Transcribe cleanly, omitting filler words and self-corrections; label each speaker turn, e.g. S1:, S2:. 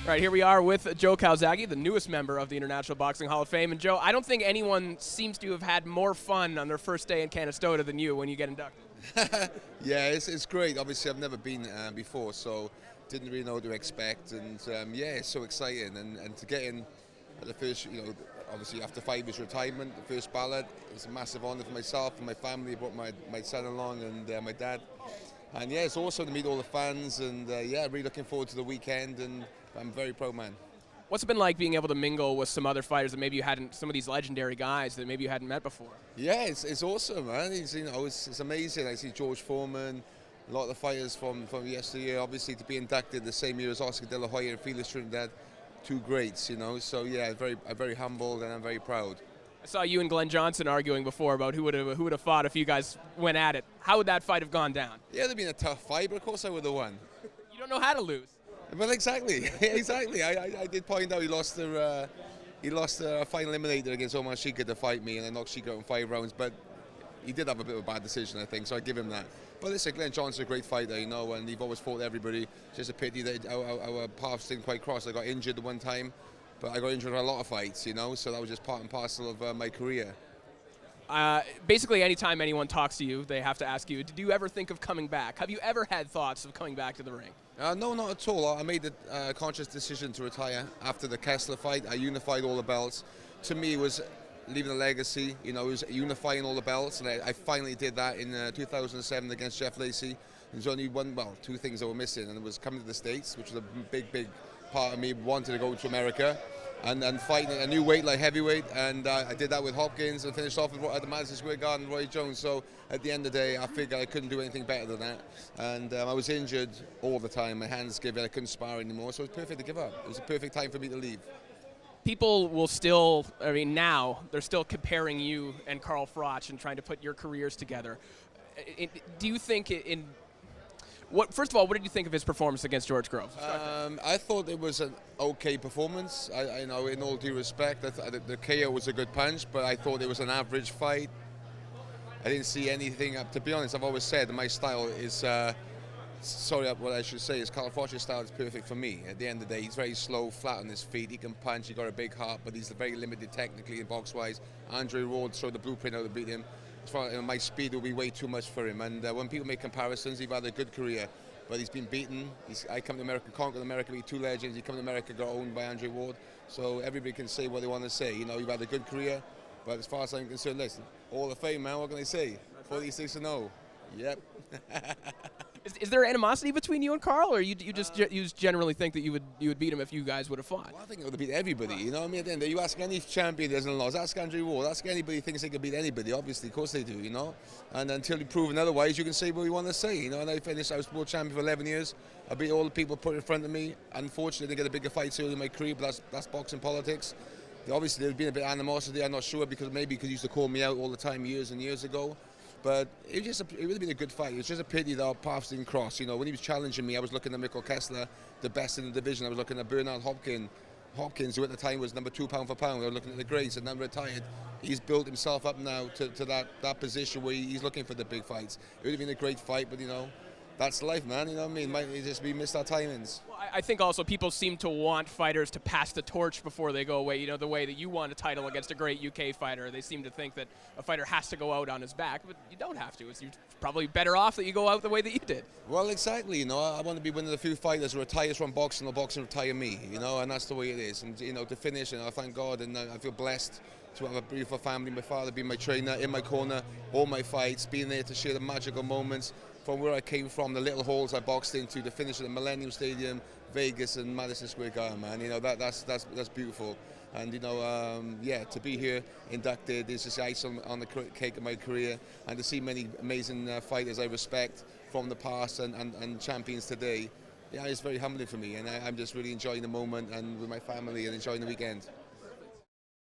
S1: All right, here we are with Joe Calzaghe, the newest member of the International Boxing Hall of Fame. And Joe, I don't think anyone seems to have had more fun on their first day in Canastota than you when you get inducted.
S2: Yeah, it's great. Obviously, I've never been before, so didn't really know what to expect. And yeah, it's so exciting. And to get in at the first, obviously after 5 years retirement, the first ballot, it's a massive honour for myself and my family. I brought my son along and my dad. And yeah, it's awesome to meet all the fans. And yeah, really looking forward to the weekend. And I'm a very proud man.
S1: What's it been like being able to mingle with some other fighters that maybe you hadn't, some of these legendary guys that maybe you hadn't met before?
S2: Yeah, it's awesome, man. It's amazing. I see George Foreman, a lot of the fighters from yesteryear, obviously to be inducted the same year as Oscar De La Hoya and Felix Trinidad, two greats, So yeah, I'm very humbled and I'm very proud.
S1: I saw you and Glenn Johnson arguing before about who would have fought if you guys went at it. How would that fight have gone down?
S2: Yeah, it'd have been a tough fight, but of course I would have won.
S1: You don't know how to lose.
S2: Well, exactly, exactly. I did point out he lost the final eliminator against Omar Shika to fight me, and I knocked Shika out in 5 rounds. But he did have a bit of a bad decision, I think, so I give him that. But listen, Glenn Johnson's a great fighter, and he's always fought everybody. It's just a pity that our paths didn't quite cross. I got injured one time, but I got injured in a lot of fights, so that was just part and parcel of my career.
S1: Basically, anytime anyone talks to you, they have to ask you, did you ever think of coming back? Have you ever had thoughts of coming back to the ring?
S2: No, not at all. I made a conscious decision to retire after the Kessler fight. I unified all the belts. To me, it was leaving a legacy. It was unifying all the belts, and I finally did that in 2007 against Jeff Lacey. There's only two things that were missing, and it was coming to the States, which was a big part of me wanting to go to America. And fighting a new weight like heavyweight, and I did that with Hopkins and finished off at the Madison Square Garden, Roy Jones. So at the end of the day, I figured I couldn't do anything better than that. And I was injured all the time. My hands gave it. I couldn't spar anymore. So it was perfect to give up. It was a perfect time for me to leave.
S1: People will still, now they're still comparing you and Carl Froch and trying to put your careers together. Do you think first of all, what did you think of his performance against George Grove?
S2: I thought it was an okay performance. In all due respect, the KO was a good punch, but I thought it was an average fight. I didn't see anything. To be honest, I've always said my style is. What I should say is Carl Froch's style is perfect for me. At the end of the day, he's very slow, flat on his feet. He can punch. He's got a big heart, but he's very limited technically and box-wise. Andre Ward showed the blueprint how to beat him. As far as my speed will be way too much for him, and when people make comparisons, he's had a good career, but he's been beaten. I come to America, conquered America, beat two legends. He come to America, got owned by Andre Ward. So everybody can say what they want to say. You've had a good career, but as far as I'm concerned, listen, Hall of Fame, man. What can I say? 46-0. Yep.
S1: Is there animosity between you and Carl, or you just generally think that you would beat him if you guys would have fought?
S2: Well, I think it would have beat everybody. At the end of the day, you ask any champion that hasn't lost, ask Andre Ward, ask anybody who thinks they can beat anybody. Obviously, of course they do. And until you've proven otherwise, you can say what you want to say. And I was world champion for 11 years. I beat all the people put in front of me. Unfortunately, I didn't get a bigger fight early in my career, but that's boxing politics. Obviously, there's been a bit of animosity. I'm not sure because he used to call me out all the time years and years ago. But it would have been a good fight. It was just a pity that our paths didn't cross. When he was challenging me, I was looking at Mikkel Kessler, the best in the division. I was looking at Bernard Hopkins, who at the time was number 2 pound for pound. I was looking at the greats and now retired. He's built himself up now to that position where he's looking for the big fights. It would have been a great fight, but that's life, man. We missed our timings.
S1: Well, I think also people seem to want fighters to pass the torch before they go away. The way that you won a title against a great UK fighter, they seem to think that a fighter has to go out on his back, but you don't have to. You're probably better off that you go out the way that you did.
S2: Well, exactly. I want to be one of the few fighters who retires from boxing or boxing retire me. And that's the way it is. And to finish, I thank God, and I feel blessed to have a beautiful family. My father being my trainer, in my corner, all my fights, being there to share the magical moments. From where I came from, the little halls I boxed into, to finish at the Millennium Stadium, Vegas, and Madison Square Garden, man. That's beautiful. And to be here inducted is just icing on the cake of my career, and to see many amazing fighters I respect from the past and champions today, it's very humbling for me. And I'm just really enjoying the moment and with my family and enjoying the weekend.